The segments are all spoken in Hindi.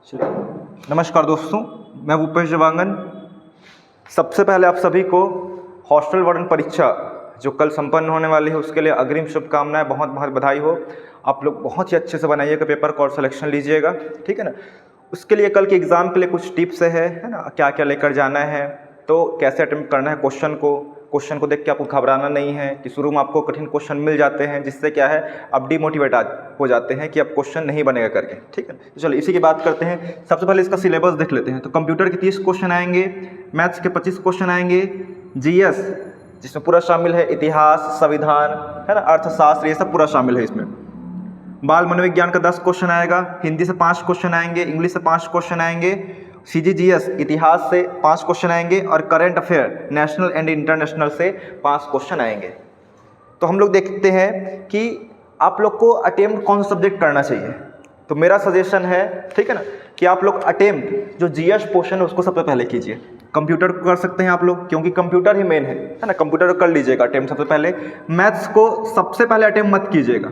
चलिए, नमस्कार दोस्तों, मैं भूपेश जवांगन। सबसे पहले आप सभी को हॉस्टल वार्डन परीक्षा जो कल संपन्न होने वाली है उसके लिए अग्रिम शुभकामनाएं, बहुत बहुत बधाई हो। आप लोग बहुत ही अच्छे से बनाइएगा पेपर को और सिलेक्शन लीजिएगा, ठीक है ना। उसके लिए कल के एग्ज़ाम के लिए कुछ टिप्स है ना, क्या क्या लेकर जाना है, तो कैसे अटेम्प्ट करना है क्वेश्चन को देख के आपको घबराना नहीं है कि शुरू में आपको कठिन क्वेश्चन मिल जाते हैं, जिससे क्या है आप डिमोटिवेट हो जाते हैं कि अब क्वेश्चन नहीं बनेगा करके, ठीक है। तो चलो इसी की बात करते हैं। सबसे पहले इसका सिलेबस देख लेते हैं। तो कंप्यूटर के 30 क्वेश्चन आएंगे, मैथ्स के 25 क्वेश्चन आएंगे, जीएस जिसमें पूरा शामिल है, इतिहास, संविधान, है ना, अर्थशास्त्र, ये सब पूरा शामिल है इसमें। बाल मनोविज्ञान का 10 क्वेश्चन आएगा, हिंदी से 5 क्वेश्चन आएंगे, इंग्लिश से 5 क्वेश्चन आएंगे, सीजीजीएस इतिहास से 5 क्वेश्चन आएंगे और current affair national and international से 5 क्वेश्चन आएंगे। तो हम लोग देखते हैं कि आप लोग को अटेम्प्ट कौन सा सब्जेक्ट करना चाहिए। तो मेरा सजेशन है, ठीक है ना, कि आप लोग अटेम्प्ट जो जीएस पोर्शन है उसको सबसे पहले कीजिए। कंप्यूटर को कर सकते हैं आप लोग, क्योंकि कंप्यूटर ही मेन है ना, कंप्यूटर को कर लीजिएगा अटेम्प्ट सबसे पहले। मैथ्स को सबसे पहले अटेम्प्ट मत कीजिएगा,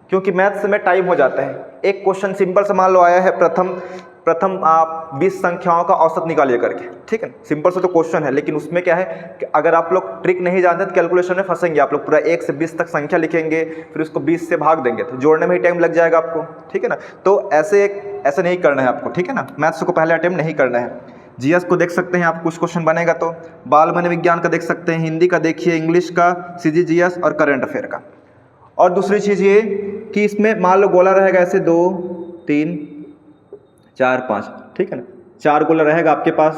क्योंकि मैथ्स में टाइम हो जाता है। एक क्वेश्चन सिंपल से मान लो आया है, प्रथम आप 20 संख्याओं का औसत निकालिए करके, ठीक है। सिंपल से तो क्वेश्चन है, लेकिन उसमें क्या है कि अगर आप लोग ट्रिक नहीं जानते तो कैलकुलेशन में फंसेंगे। आप लोग पूरा 1 से 20 तक संख्या लिखेंगे, फिर उसको 20 से भाग देंगे, तो जोड़ने में ही टाइम लग जाएगा आपको, ठीक है ना। तो ऐसे नहीं करना है आपको, ठीक है ना। मैथ्स को पहले अटेम्प्ट नहीं करना है। जीएस को देख सकते हैं आप, कुछ क्वेश्चन बनेगा तो बाल मनोविज्ञान का देख सकते हैं, हिंदी का देखिए, इंग्लिश का, सीजीजीएस और करंट अफेयर का। और दूसरी चीज़ ये कि इसमें मान लो गोला रहेगा ऐसे 2 3 4 5, ठीक है ना, 4 गोला रहेगा आपके पास,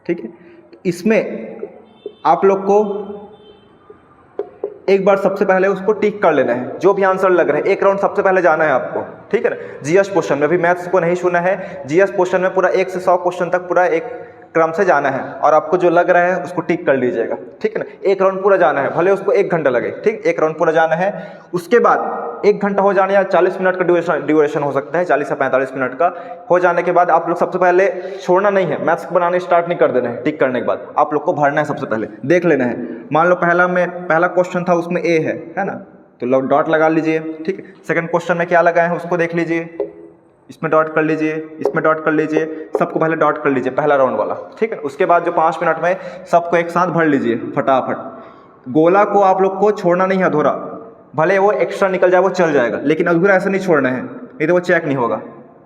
ठीक है। इसमें आप लोग को एक बार सबसे पहले उसको टिक कर लेना है, जो भी आंसर लग रहा है। एक राउंड सबसे पहले जाना है आपको, ठीक है ना। जीएस पोर्शन में, अभी मैथ्स को नहीं छूना है, जीएस पोर्शन में पूरा 1 से 100 क्वेश्चन तक पूरा एक क्रम से जाना है, और आपको जो लग रहा है उसको टिक कर लीजिएगा, ठीक है ना। एक राउंड पूरा जाना है, भले उसको 1 घंटा लगे, ठीक, एक राउंड पूरा जाना है। उसके बाद 1 घंटा हो जाने या 40 मिनट का ड्यूरेशन हो सकता है, 40 से 45 मिनट का हो जाने के बाद आप लोग सबसे पहले छोड़ना नहीं है, मैथ्स को बनाने स्टार्ट नहीं कर देना है। टिक करने के बाद आप लोग को भरना है, सबसे पहले देख लेना है। मान लो पहला क्वेश्चन था, उसमें ए है ना, तो डॉट लगा लीजिए, ठीक है। सेकंड क्वेश्चन में क्या लगाए हैं उसको देख लीजिए, इसमें डॉट कर लीजिए, इसमें डॉट कर लीजिए, सबको पहले डॉट कर लीजिए, पहला राउंड वाला, ठीक है। उसके बाद जो 5 मिनट में सबको एक साथ भर लीजिए फटाफट। गोला को आप लोग को छोड़ना नहीं है अधूरा, भले वो एक्स्ट्रा निकल जाए वो चल जाएगा, लेकिन अधूरा ऐसे नहीं छोड़ना है, नहीं तो वो चेक नहीं होगा,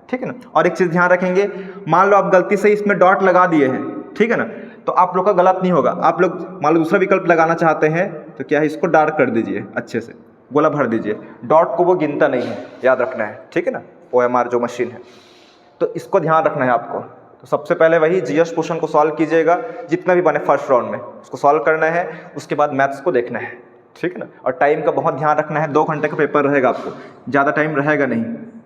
ठीक है ना। और एक चीज़ ध्यान रखेंगे, मान लो आप गलती से इसमें डॉट लगा दिए हैं, ठीक है ना, तो आप लोग का गलत नहीं होगा। आप लोग मान लो दूसरा विकल्प लगाना चाहते हैं तो क्या है, इसको डार्क कर दीजिए, अच्छे से गोला भर दीजिए। डॉट को वो गिनता नहीं है, याद रखना है, ठीक है ना, OMR जो मशीन है, तो इसको ध्यान रखना है आपको। तो सबसे पहले वही जीएस क्वेश्चन को सॉल्व कीजिएगा, जितना भी बने फर्स्ट राउंड में उसको सॉल्व करना है। उसके बाद मैथ्स को देखना है, ठीक है ना। और टाइम का बहुत ध्यान रखना है, 2 घंटे का पेपर रहेगा, आपको ज़्यादा टाइम रहेगा नहीं,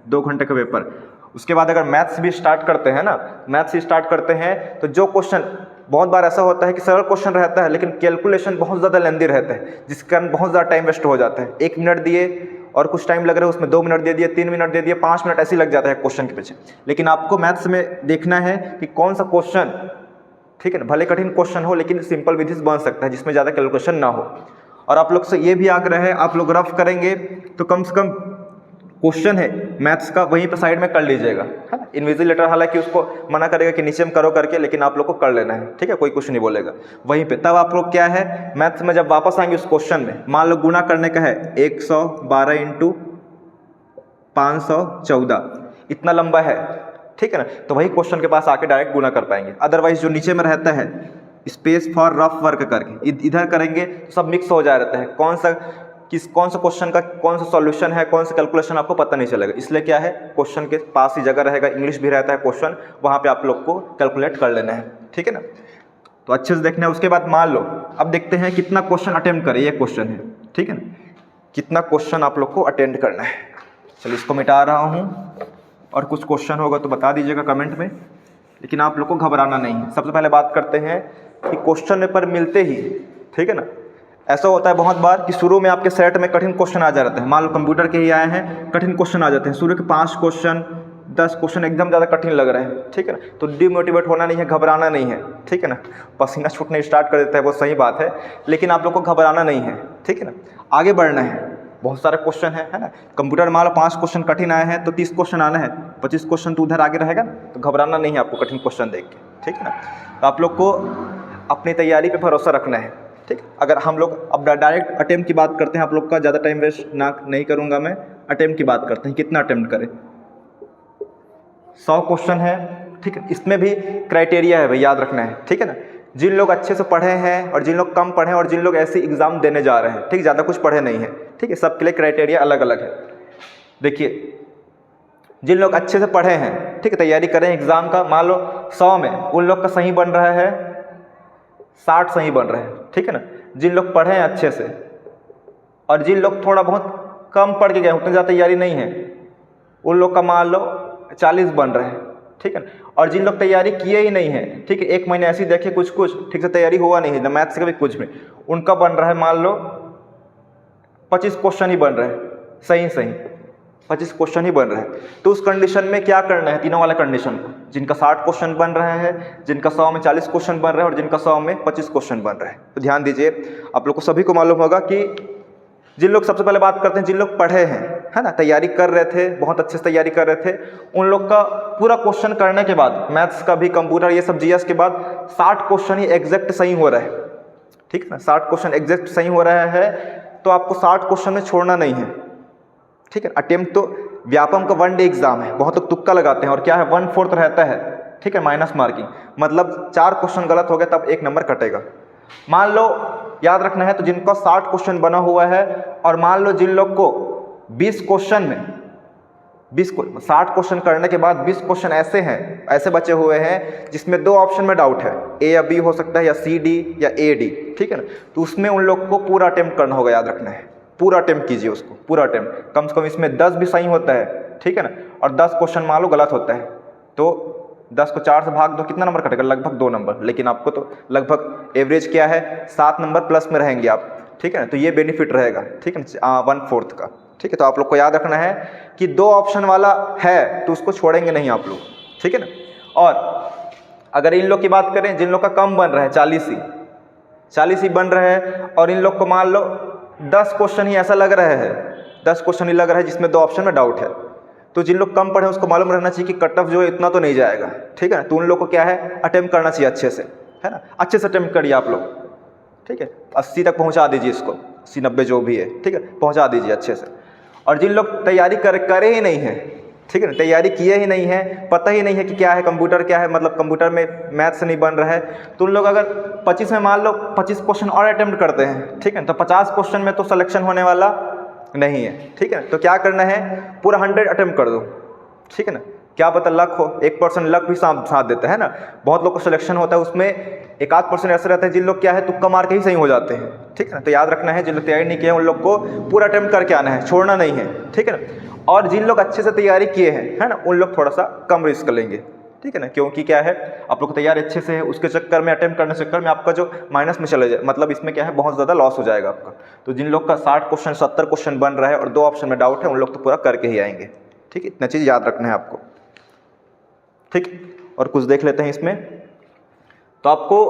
2 घंटे का पेपर। उसके बाद अगर मैथ्स भी स्टार्ट करते हैं ना, मैथ्स ही स्टार्ट करते हैं, तो जो क्वेश्चन बहुत बार ऐसा होता है कि सरल क्वेश्चन रहता है, लेकिन कैलकुलेशन बहुत ज़्यादा लेंदी रहता है, जिसके कारण बहुत ज़्यादा टाइम वेस्ट हो जाता है। 1 मिनट दिए और कुछ टाइम लग रहा है उसमें, 2 मिनट दे दिए, 3 मिनट दे दिए, 5 मिनट ऐसे ही लग जाता है क्वेश्चन के पीछे। लेकिन आपको मैथ्स में देखना है कि कौन सा क्वेश्चन, ठीक है ना, भले कठिन क्वेश्चन हो लेकिन सिंपल विधि से बन सकता है, जिसमें ज़्यादा कैलकुलेशन ना हो। और आप लोग से ये भी आग्रह है, आप लोग रफ करेंगे तो कम से कम क्वेश्चन है मैथ्स का वहीं पर साइड में कर लीजिएगा, है ना। इन्विजिलेटर हालांकि उसको मना करेगा कि नीचे में करो करके, लेकिन आप लोग को कर लेना है, ठीक है, कोई कुछ नहीं बोलेगा वहीं पे। तब आप लोग क्या है, मैथ्स में जब वापस आएंगे उस क्वेश्चन में, मान लो गुना करने का है, 112 इंटू 514, इतना लंबा है, ठीक है ना, तो वही क्वेश्चन के पास आके डायरेक्ट गुना कर पाएंगे। अदरवाइज जो नीचे में रहता है स्पेस फॉर रफ वर्क करके इधर करेंगे तो सब मिक्स हो जा रहता है, कौन सा क्वेश्चन का कौन सा सॉल्यूशन है, कौन सा कैलकुलेशन आपको पता नहीं चलेगा। इसलिए क्या है, क्वेश्चन के पास ही जगह रहेगा, इंग्लिश भी रहता है क्वेश्चन, वहाँ पे आप लोग को कैलकुलेट कर लेना है, ठीक है ना। तो अच्छे से देखना है। उसके बाद मान लो अब देखते हैं कितना क्वेश्चन अटेम्प्ट करें, ये क्वेश्चन है, ठीक है ना, कितना क्वेश्चन आप लोग को अटेम्प्ट करना है। चलिए इसको मिटा रहा हूँ, और कुछ क्वेश्चन होगा तो बता दीजिएगा कमेंट में, लेकिन आप लोग को घबराना नहीं है। सबसे पहले बात करते हैं कि क्वेश्चन पेपर मिलते ही, ठीक है ना, ऐसा होता है बहुत बार कि शुरू में आपके सेट में कठिन क्वेश्चन आ जाते हैं। मान लो कंप्यूटर के ही आए हैं, कठिन क्वेश्चन आ जाते हैं, शुरू के 5 क्वेश्चन 10 क्वेश्चन एकदम ज़्यादा कठिन लग रहे हैं, ठीक है ना, तो डिमोटिवेट होना नहीं है, घबराना नहीं है, ठीक है ना। पसीना छूटने स्टार्ट कर देता है वो सही बात है, लेकिन आप लोग को घबराना नहीं है, ठीक है ना, आगे बढ़ना है। बहुत सारे क्वेश्चन है ना। कंप्यूटर मान लो 5 क्वेश्चन कठिन आए हैं तो 30 क्वेश्चन आने हैं, 25 क्वेश्चन तो उधर आगे रहेगा, तो घबराना नहीं है आपको कठिन क्वेश्चन देख के, ठीक है ना। तो आप लोग को अपनी तैयारी पे भरोसा रखना है, ठीक। अगर हम लोग अब डायरेक्ट अटेम्प्ट की बात करते हैं, आप लोग का ज़्यादा टाइम वेस्ट ना नहीं करूँगा मैं, अटेम्प्ट की बात करते हैं, कितना अटेम्प्ट करें। 100 क्वेश्चन है, ठीक है। इसमें भी क्राइटेरिया है भाई, याद रखना है, ठीक है ना। जिन लोग अच्छे से पढ़े हैं और जिन लोग कम पढ़े हैं और जिन लोग ऐसे एग्ज़ाम देने जा रहे हैं, ठीक, ज़्यादा कुछ पढ़े नहीं है, ठीक है, सबके लिए क्राइटेरिया अलग अलग है। देखिए, जिन लोग अच्छे से पढ़े हैं, ठीक है, तैयारी करें एग्ज़ाम का, मान लो 100 में उन लोग का सही बन रहा है 60 सही बन रहे हैं, ठीक है ना। जिन लोग पढ़े हैं अच्छे से और जिन लोग थोड़ा बहुत कम पढ़ के गए, उतनी ज़्यादा तैयारी नहीं है, उन लोग का मान लो 40 बन रहे हैं, ठीक है ना। और जिन लोग तैयारी किए ही नहीं है, ठीक है, 1 महीने ऐसे ही देखे कुछ ठीक से तैयारी हुआ नहीं है, ना मैथ्स का भी कुछ में, उनका बन रहा है मान लो 25 क्वेश्चन ही बन रहे हैं, सही 25 क्वेश्चन ही बन रहे हैं। तो उस कंडीशन में क्या करना है, तीनों वाले कंडीशन को, जिनका 60 क्वेश्चन बन रहे हैं, जिनका 100 में 40 क्वेश्चन बन रहे हैं और जिनका 100 में 25 क्वेश्चन बन रहे हैं। तो ध्यान दीजिए, आप लोग को सभी को मालूम होगा कि जिन लोग, सबसे पहले बात करते हैं जिन लोग पढ़े हैं, है ना, तैयारी कर रहे थे, बहुत अच्छे से तैयारी कर रहे थे, उन लोग का पूरा क्वेश्चन करने के बाद, मैथ्स का भी, कंप्यूटर, ये सब जीएस के बाद 60 क्वेश्चन ही एग्जैक्ट सही हो रहा है, ठीक है ना। 60 क्वेश्चन एग्जैक्ट सही हो रहा है, तो आपको 60 क्वेश्चन में छोड़ना नहीं है, ठीक है। अटेम्प्ट तो व्यापम का 1 डे एग्जाम है, बहुत लोग तुक्का लगाते हैं और क्या है 1/4 रहता है, ठीक है, माइनस मार्किंग, मतलब 4 क्वेश्चन गलत हो गया तब 1 नंबर कटेगा। मान लो, याद रखना है, तो जिनका 60 क्वेश्चन बना हुआ है और मान लो जिन लोग को 20 क्वेश्चन में 60 क्वेश्चन करने के बाद 20 क्वेश्चन ऐसे हैं, ऐसे बचे हुए हैं जिसमें 2 ऑप्शन में डाउट है, ए या बी हो सकता है या सी डी या ए डी, ठीक है ना। तो उसमें उन लोग को पूरा अटेम्प्ट करना होगा, याद रखना है, पूरा अटेम्प्ट कीजिए उसको, पूरा अटेम्प्ट। कम से कम इसमें 10 भी सही होता है, ठीक है ना, और 10 क्वेश्चन मान लो गलत होता है, तो 10 को 4 से भाग दो, कितना नंबर कटेगा, लगभग 2 नंबर। लेकिन आपको तो लगभग एवरेज क्या है, 7 नंबर प्लस में रहेंगे आप, ठीक है ना। तो ये बेनिफिट रहेगा, ठीक है ना, 1/4 का, ठीक है। तो आप लोग को याद रखना है कि 2 ऑप्शन वाला है तो उसको छोड़ेंगे नहीं आप लोग, ठीक है ना। और अगर इन लोग की बात करें, जिन लोग का कम बन रहा है 40 ही बन रहा है, और इन लोग को मान लो 10 क्वेश्चन ही ऐसा लग रहा है, 10 क्वेश्चन ही लग रहा है जिसमें 2 ऑप्शन में डाउट है, तो जिन लोग कम पढ़े उसको मालूम रहना चाहिए कि कट ऑफ जो है इतना तो नहीं जाएगा, ठीक है ना। तो उन लोग को क्या है, अटेम्प्ट करना चाहिए अच्छे से, है ना, अच्छे से अटेम्प्ट करिए आप लोग, ठीक है। 80 तक पहुंचा दीजिए इसको, 80-90 जो भी है, ठीक है, पहुंचा दीजिए अच्छे से। और जिन लोग तैयारी करे ही नहीं है, ठीक है ना, तैयारी किए ही नहीं है, पता ही नहीं है कि क्या है कंप्यूटर, क्या है, मतलब कंप्यूटर में मैथ से नहीं बन रहा है, तो उन लोग अगर 25 में मान लो 25 क्वेश्चन और अटेम्प्ट करते हैं, ठीक है, तो 50 क्वेश्चन में तो सिलेक्शन होने वाला नहीं है, ठीक है। तो क्या करना है, पूरा 100 अटेम्प्ट कर दो, ठीक है ना। क्या पता लक हो, 1% लक भी साथ देता है ना। बहुत लोग को सिलेक्शन होता है, उसमें 1-8% ऐसे रहते हैं जिन लोग क्या है तुक्का मार के ही सही हो जाते हैं, ठीक है ना। तो याद रखना है, जिन लोग तैयारी नहीं किए हैं उन लोग को पूरा अटेम्प्ट करके आना है, छोड़ना नहीं है, ठीक है ना। और जिन लोग अच्छे से तैयारी किए हैं, है ना, उन लोग थोड़ा सा कम रिस्क लेंगे, ठीक है ना, क्योंकि क्या है, आप लोग तैयारी अच्छे से है, उसके चक्कर में, अटेम्प्ट करने के चक्कर में आपका जो माइनस में चले जाए, मतलब इसमें क्या है, बहुत ज़्यादा लॉस हो जाएगा आपका। तो जिन लोग का 60 क्वेश्चन 70 क्वेश्चन बन रहा है और 2 ऑप्शन में डाउट है, उन लोग तो पूरा करके ही आएंगे, ठीक है। इतना चीज़ याद रखना है आपको, ठीक। और कुछ देख लेते हैं इसमें। तो आपको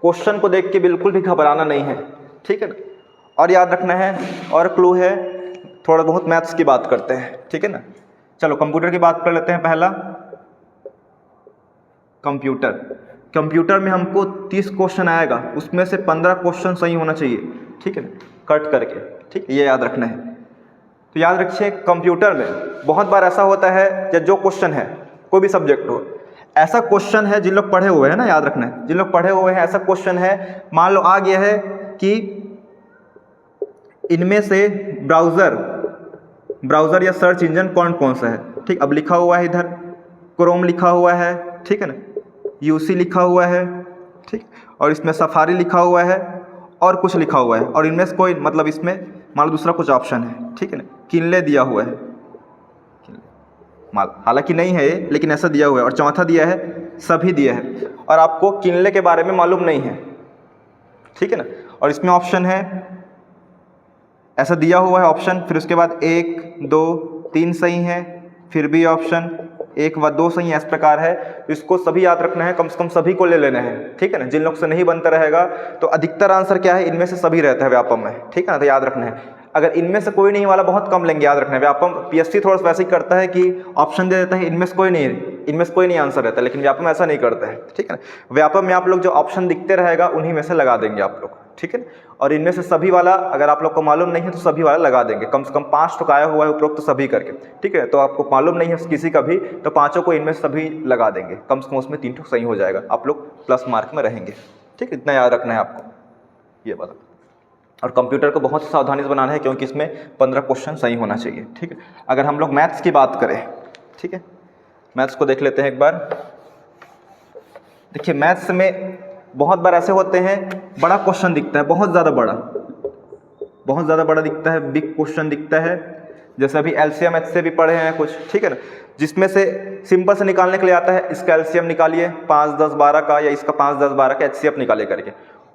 क्वेश्चन को देख के बिल्कुल भी घबराना नहीं है, ठीक है ना। और याद रखना है, और क्लू है, थोड़ा बहुत मैथ्स की बात करते हैं, ठीक है ना। चलो कंप्यूटर की बात कर लेते हैं। पहला कंप्यूटर में हमको 30 क्वेश्चन आएगा, उसमें से 15 क्वेश्चन सही होना चाहिए, ठीक है ना, कट करके, ठीक, ये याद रखना है। तो याद रखिए, कंप्यूटर में बहुत बार ऐसा होता है कि जो क्वेश्चन है, कोई भी सब्जेक्ट हो, ऐसा क्वेश्चन है, जिन लोग पढ़े हुए हैं ना, याद रखना है, जिन लोग पढ़े हुए हैं, ऐसा क्वेश्चन है, मान लो आ गया है कि इनमें से ब्राउज़र या सर्च इंजन कौन कौन सा है, ठीक। अब लिखा हुआ है इधर क्रोम लिखा हुआ है, ठीक है ना, यूसी लिखा हुआ है, ठीक, और इसमें सफारी लिखा हुआ है और कुछ लिखा हुआ है, और इनमें से कोई, मतलब इसमें मान लो दूसरा कुछ ऑप्शन है, ठीक है ना, किनले दिया हुआ है, हालांकि नहीं है ये, लेकिन ऐसा दिया हुआ है, और चौथा दिया है, सभी दिया है, और आपको किनले के बारे में मालूम नहीं है, ठीक है ना। और इसमें ऑप्शन है, ऐसा दिया हुआ है ऑप्शन, फिर उसके बाद 1, 2, 3 सही है, फिर भी ऑप्शन 1 व 2 सही है, इस प्रकार है। इसको सभी याद रखना है, कम से कम सभी को ले लेना है, ठीक है ना। जिन लोग से नहीं बनता रहेगा, तो अधिकतर आंसर क्या है, इनमें से सभी रहता है व्यापम में, ठीक है ना। तो याद रखना है, अगर इनमें से कोई नहीं वाला बहुत कम लेंगे, याद रखना है। व्यापम पीएससी थोड़ा सा वैसे ही करता है कि ऑप्शन दे देता है, इनमें से कोई नहीं आंसर रहता है, लेकिन व्यापम ऐसा नहीं करता है, ठीक है ना। व्यापम में आप लोग जो ऑप्शन दिखते रहेगा उन्हीं में से लगा देंगे आप लोग, ठीक है। और इनमें से सभी वाला अगर आप लोग को मालूम नहीं है तो सभी वाला लगा देंगे, कम से कम 5 तो आया हुआ है उपरोक्त तो सभी करके, ठीक है। तो आपको मालूम नहीं है किसी का भी तो 5 को इनमें सभी लगा देंगे, कम से कम उसमें 3 तो सही हो जाएगा, आप लोग प्लस मार्क में रहेंगे, ठीक है। इतना याद रखना है आपको ये वाला। और कंप्यूटर को बहुत सावधानी से बनाना है क्योंकि इसमें 15 क्वेश्चन सही होना चाहिए, ठीक है। अगर हम लोग मैथ्स की बात करें, ठीक है, मैथ्स को देख लेते हैं एक बार। देखिए मैथ्स में बहुत बार ऐसे होते हैं बड़ा क्वेश्चन दिखता है, बहुत ज़्यादा बड़ा दिखता है, बिग क्वेश्चन दिखता है, जैसे अभी एलसीएम एच से भी पढ़े हैं कुछ, ठीक है ना, जिसमें से सिंपल से निकालने के लिए आता है इसका एलसीएम निकालिए 5, 10, 12 का, या इसका 5, 10, 12 का एचसीएफ निकालिए करके,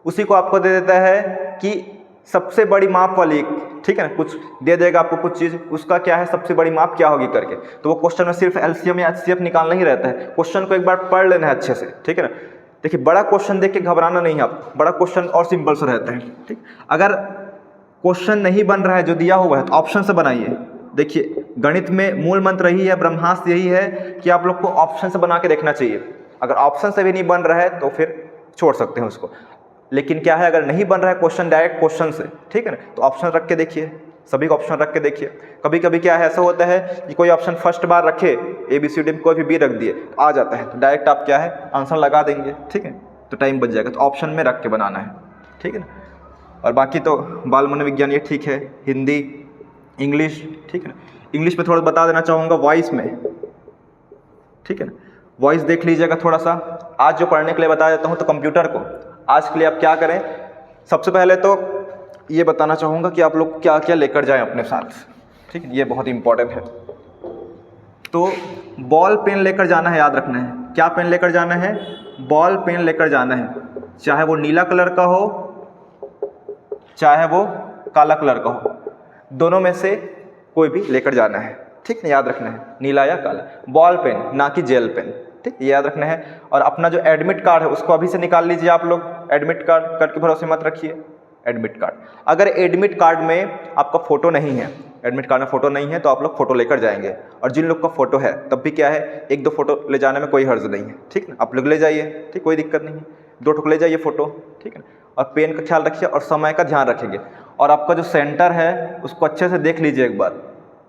उसी को आपको दे देता है कि सबसे बड़ी माप वाली, ठीक है ना, कुछ दे देगा आपको कुछ चीज़, उसका क्या है सबसे बड़ी माप क्या होगी करके, तो वो क्वेश्चन में सिर्फ एलसीएम या एचसीएफ निकालना ही रहता है। क्वेश्चन को एक बार पढ़ लेना है अच्छे से, ठीक है ना। देखिए बड़ा क्वेश्चन देख के घबराना नहीं है आपको, बड़ा क्वेश्चन और सिंपल से रहता है, ठीक। अगर क्वेश्चन नहीं बन रहा है जो दिया हुआ है तो ऑप्शन से बनाइए। देखिए गणित में मूल मंत्र यही है, ब्रह्मास्त्र यही है कि आप लोग को ऑप्शन से बना के देखना चाहिए। अगर ऑप्शन से भी नहीं बन रहा है तो फिर छोड़ सकते हैं उसको, लेकिन क्या है अगर नहीं बन रहा है क्वेश्चन डायरेक्ट क्वेश्चन से, ठीक है ना, तो ऑप्शन रख के देखिए, सभी को ऑप्शन रख के देखिए। कभी कभी क्या है ऐसा होता है कि कोई ऑप्शन फर्स्ट बार रखे ABCD में कोई भी बी रख दिए तो आ जाता है, तो डायरेक्ट आप क्या है आंसर लगा देंगे, ठीक है, तो टाइम बच जाएगा। तो ऑप्शन में रख के बनाना है, ठीक है ना। और बाकी तो बाल मनोविज्ञान ये ठीक है, हिंदी, इंग्लिश, ठीक है ना। इंग्लिश में थोड़ा बता देना चाहूँगा वॉइस में, ठीक है ना, वॉइस देख लीजिएगा थोड़ा सा। आज जो पढ़ने के लिए बता देता हूँ तो कंप्यूटर को आज के लिए आप क्या करें, सबसे पहले तो ये बताना चाहूँगा कि आप लोग क्या क्या लेकर जाएं अपने साथ, ठीक है, ये बहुत इंपॉर्टेंट है। तो बॉल पेन लेकर जाना है, याद रखना है। क्या पेन लेकर जाना है? बॉल पेन लेकर जाना है, चाहे वो नीला कलर का हो चाहे वो काला कलर का हो, दोनों में से कोई भी लेकर जाना है, ठीक है, याद रखना है, नीला या काला। बॉल पेन ना कि जेल पेन, ठीक, ये याद रखना है। और अपना जो एडमिट कार्ड है उसको अभी से निकाल लीजिए आप लोग, एडमिट कार्ड करके भरोसे मत रखिए। एडमिट कार्ड, अगर एडमिट कार्ड में आपका फ़ोटो नहीं है, एडमिट कार्ड में फ़ोटो नहीं है तो आप लोग फ़ोटो लेकर जाएंगे, और जिन लोग का फ़ोटो है तब भी क्या है 1-2 फ़ोटो ले जाने में कोई हर्ज नहीं है, ठीक ना, आप लोग ले जाइए, ठीक, कोई दिक्कत नहीं है, 2 ठोक ले जाइए फ़ोटो, ठीक है ना। और पेन का ख्याल रखिए और समय का ध्यान रखेंगे। और आपका जो सेंटर है उसको अच्छे से देख लीजिए एक बार,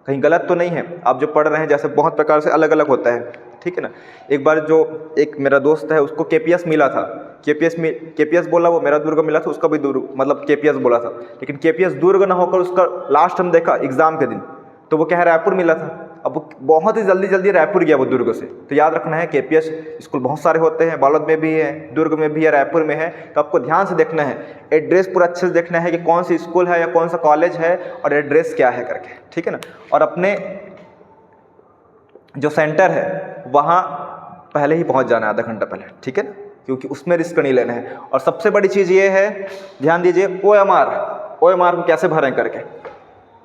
कहीं गलत तो नहीं है। आप जो पढ़ रहे हैं जैसे बहुत प्रकार से अलग अलग होता है, ठीक है ना। एक बार जो एक मेरा दोस्त है उसको KPS मिला था, KPS बोला, वो मेरा दुर्ग मिला था, उसका भी दुर्ग मतलब KPS बोला था, लेकिन KPS दुर्ग ना होकर उसका लास्ट हम देखा एग्ज़ाम के दिन तो वो क्या है रायपुर मिला था। अब वो बहुत ही जल्दी रायपुर गया वो दुर्ग से। तो याद रखना है KPS स्कूल बहुत सारे होते हैं, बालोद में भी है, दुर्ग में भी है, रायपुर में है, तो आपको ध्यान से देखना है, एड्रेस पूरा अच्छे से देखना है कि कौन सी स्कूल है या कौन सा कॉलेज है और एड्रेस क्या है करके, ठीक है ना। और अपने जो सेंटर है वहाँ पहले ही पहुँच जाना है, आधा घंटा पहले, ठीक है ना, क्योंकि उसमें रिस्क नहीं लेना है। और सबसे बड़ी चीज़ ये है, ध्यान दीजिए, OMR को कैसे भरें करके,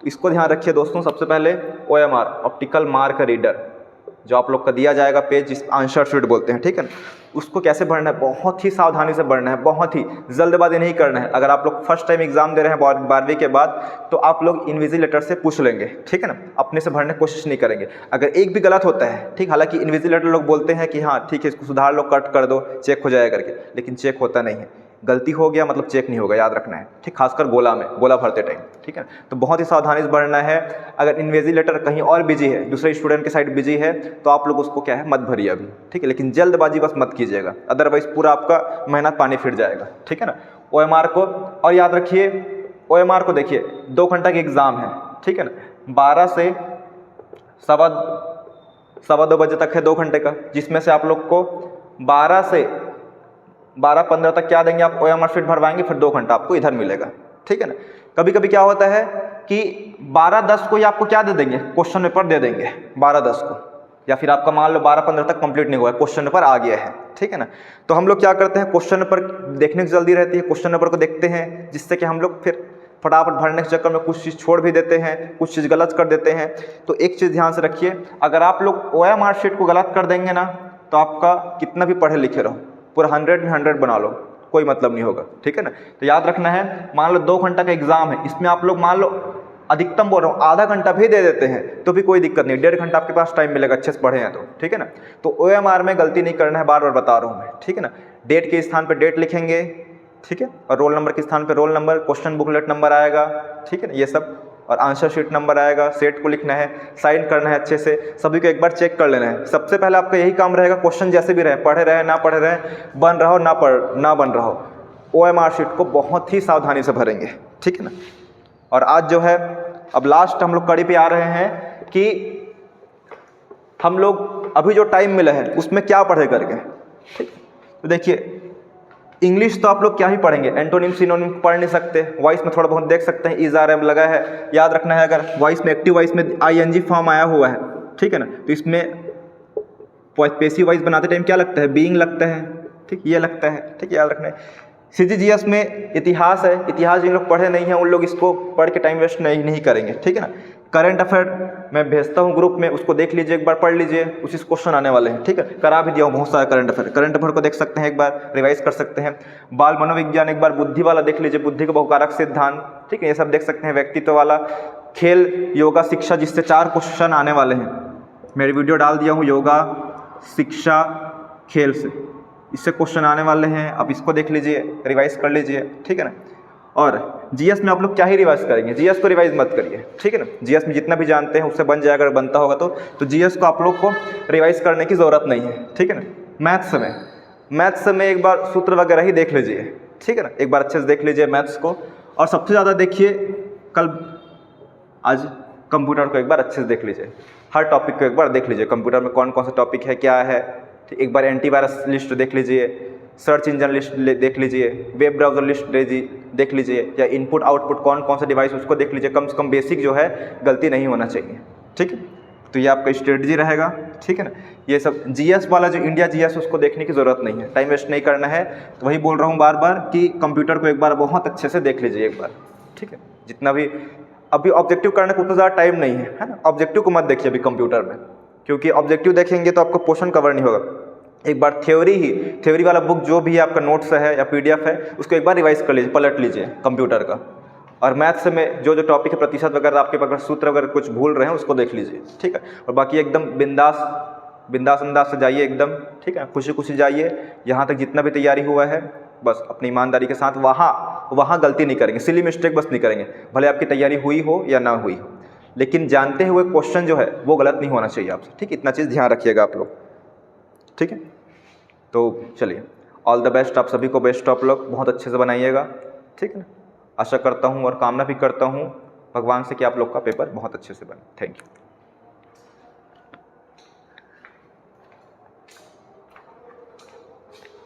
इसको ध्यान रखिए दोस्तों। सबसे पहले OMR ऑप्टिकल मार्क रीडर जो आप लोग का दिया जाएगा पेज, जिस आंसर शीट बोलते हैं, ठीक है ना, उसको कैसे भरना है, बहुत ही सावधानी से भरना है, बहुत ही जल्दबाजी नहीं करना है। अगर आप लोग फर्स्ट टाइम एग्जाम दे रहे हैं 12वीं के बाद तो आप लोग इन्विजिलेटर से पूछ लेंगे, ठीक है ना, अपने से भरने की कोशिश नहीं करेंगे। अगर एक भी गलत होता है, ठीक, हालांकि इन्विजिलेटर लोग बोलते हैं कि हाँ ठीक है इसको सुधार लो, कट कर दो, चेक हो जाएगा करके, लेकिन चेक होता नहीं है। गलती हो गया मतलब चेक नहीं होगा, याद रखना है, ठीक, खासकर गोला भरते टाइम, ठीक है। तो बहुत ही सावधानी से भरना है। अगर इन्विजिलेटर कहीं और बिजी है, दूसरे स्टूडेंट के साइड बिजी है, तो आप लोग उसको क्या है मत भरिए अभी, ठीक है, लेकिन जल्दबाजी बस मत कीजिएगा, अदरवाइज पूरा आपका मेहनत पानी फिर जाएगा, ठीक है ना। OMR को, और याद रखिए OMR को देखिए 2 घंटा की एग्ज़ाम है, ठीक है ना, 12 से सवा 2 बजे तक है 2 घंटे का, जिसमें से आप लोग को 12 से 12:15 तक क्या देंगे आप, OMR शीट भरवाएंगे, फिर 2 घंटा आपको इधर मिलेगा, ठीक है ना। कभी कभी क्या होता है कि 12:10 को ही आपको क्या दे देंगे, क्वेश्चन पेपर दे देंगे 12:10 को, या फिर आपका मान लो 12:15 तक कंप्लीट नहीं हुआ है, क्वेश्चन पेपर आ गया है, ठीक है ना। तो हम लोग क्या करते हैं, क्वेश्चन पेपर देखने की जल्दी रहती है, क्वेश्चन पेपर को देखते हैं, जिससे कि हम लोग फिर फटाफट भरने के चक्कर में कुछ चीज़ छोड़ भी देते हैं, कुछ चीज़ गलत कर देते हैं। तो एक चीज़ ध्यान से रखिए, अगर आप लोग OMR शीट को गलत कर देंगे ना तो आपका कितना भी पढ़े लिखे रहो, पूरा 100 में 100 बना लो, कोई मतलब नहीं होगा, ठीक है ना। तो याद रखना है, मान लो 2 घंटा का एग्ज़ाम है, इसमें आप लोग मान लो अधिकतम बोल रहा हूँ आधा घंटा भी दे देते हैं तो भी कोई दिक्कत नहीं, 1.5 घंटा आपके पास टाइम मिलेगा अच्छे से पढ़े हैं तो, ठीक है ना। तो OMR में गलती नहीं करना है, बार बार बता रहा हूँ मैं, ठीक है ना। डेट के स्थान पर डेट लिखेंगे, ठीक है, और रोल नंबर के स्थान पर roll number, question booklet number आएगा, ठीक है ना, ये सब, और आंसर शीट नंबर आएगा, सेट को लिखना है, साइन करना है अच्छे से, सभी को एक बार चेक कर लेना है। सबसे पहले आपका यही काम रहेगा, क्वेश्चन जैसे भी रहे, पढ़े रहे ना पढ़े रहे, बन रहा हो ना बन रहा हो, OMR शीट को बहुत ही सावधानी से भरेंगे, ठीक है ना। और आज जो है अब लास्ट हम लोग कड़ी पे आ रहे हैं कि हम लोग अभी जो टाइम मिला है उसमें क्या पढ़े करके, ठीक। तो देखिए इंग्लिश तो आप लोग क्या ही पढ़ेंगे, एंटोनिम सिनोनिम पढ़ नहीं सकते, वॉइस में थोड़ा बहुत देख सकते हैं, इज आर एम लगा है, याद रखना है। अगर वॉइस में एक्टिव वॉइस में ING फॉर्म आया हुआ है, ठीक है ना, तो इसमें पैसिव वॉइस बनाते टाइम क्या लगता है, बीइंग लगता है, ठीक, ये लगता है, ठीक, याद रखना है। CGS में इतिहास है, इतिहास जिन लोग पढ़े नहीं हैं उन लोग इसको पढ़ के टाइम वेस्ट नहीं करेंगे, ठीक है ना। करंट अफेयर मैं भेजता हूँ ग्रुप में, उसको देख लीजिए, एक बार पढ़ लीजिए, उसी से क्वेश्चन आने वाले हैं, ठीक है। करा भी दिया हूँ बहुत सारा करंट अफेयर को देख सकते हैं, एक बार रिवाइज कर सकते हैं। बाल मनोविज्ञान एक बार बुद्धि वाला देख लीजिए, बुद्धि का बहुकारक सिद्धांत, ठीक है, ये सब देख सकते हैं। व्यक्तित्व वाला, खेल, योगा, शिक्षा, जिससे 4 क्वेश्चन आने वाले हैं, मेरी वीडियो डाल दिया हूँ, योगा, शिक्षा, खेल से, इससे क्वेश्चन आने वाले हैं, आप इसको देख लीजिए, रिवाइज कर लीजिए, ठीक है ना। और GS में आप लोग क्या ही रिवाइज करेंगे, GS को रिवाइज मत करिए, ठीक है ना। GS में जितना भी जानते हैं उससे बन जाएगा, अगर बनता होगा तो GS को आप लोग को रिवाइज करने की ज़रूरत नहीं है, ठीक है ना। मैथ्स में एक बार सूत्र वगैरह ही देख लीजिए, ठीक है ना, एक बार अच्छे से देख लीजिए मैथ्स को। और सबसे ज़्यादा देखिए आज कंप्यूटर को एक बार अच्छे से देख लीजिए, हर टॉपिक को एक बार देख लीजिए, कंप्यूटर में कौन कौन सा टॉपिक है, क्या है, एक बार एंटीवायरस लिस्ट देख लीजिए, सर्च इंजन लिस्ट देख लीजिए, वेब ब्राउज़र लिस्ट देख लीजिए, या इनपुट आउटपुट कौन कौन सा डिवाइस उसको देख लीजिए। कम से कम बेसिक जो है गलती नहीं होना चाहिए, ठीक है। तो ये आपका स्ट्रेटजी रहेगा, ठीक है ना। ये सब GS वाला जो इंडिया GS उसको देखने की ज़रूरत नहीं है, टाइम वेस्ट नहीं करना है। तो वही बोल रहा हूँ बार बार कि कंप्यूटर को एक बार बहुत अच्छे से देख लीजिए एक बार, ठीक है। जितना भी अभी ऑब्जेक्टिव करने को उतना ज़्यादा टाइम नहीं है ना, ऑब्जेक्टिव को मत देखिए अभी कंप्यूटर में, क्योंकि ऑब्जेक्टिव देखेंगे तो आपको पोर्शन कवर नहीं होगा। एक बार थ्योरी वाला बुक जो भी आपका नोट्स है या PDF है उसको एक बार रिवाइज कर लीजिए, पलट लीजिए कंप्यूटर का। और मैथ्स में जो टॉपिक है, प्रतिशत वगैरह आपके अगर सूत्र वगैरह कुछ भूल रहे हैं उसको देख लीजिए, ठीक है। और बाकी एकदम बिंदास अंदाज से जाइए एकदम, ठीक है, खुशी जाइए। यहाँ तक जितना भी तैयारी हुआ है बस अपनी ईमानदारी के साथ वहाँ गलती नहीं करेंगे, सिली मिस्टेक बस नहीं करेंगे, भले आपकी तैयारी हुई हो या ना हुई हो, लेकिन जानते हुए क्वेश्चन जो है वो गलत नहीं होना चाहिए आपसे, ठीक, इतना चीज़ ध्यान रखिएगा आप लोग, ठीक है। तो चलिए, ऑल द बेस्ट, आप सभी को बेस्ट ऑफ लक, बहुत अच्छे से बनाइएगा, ठीक है ना। आशा करता हूँ और कामना भी करता हूँ भगवान से कि आप लोग का पेपर बहुत अच्छे से बने। Thank you.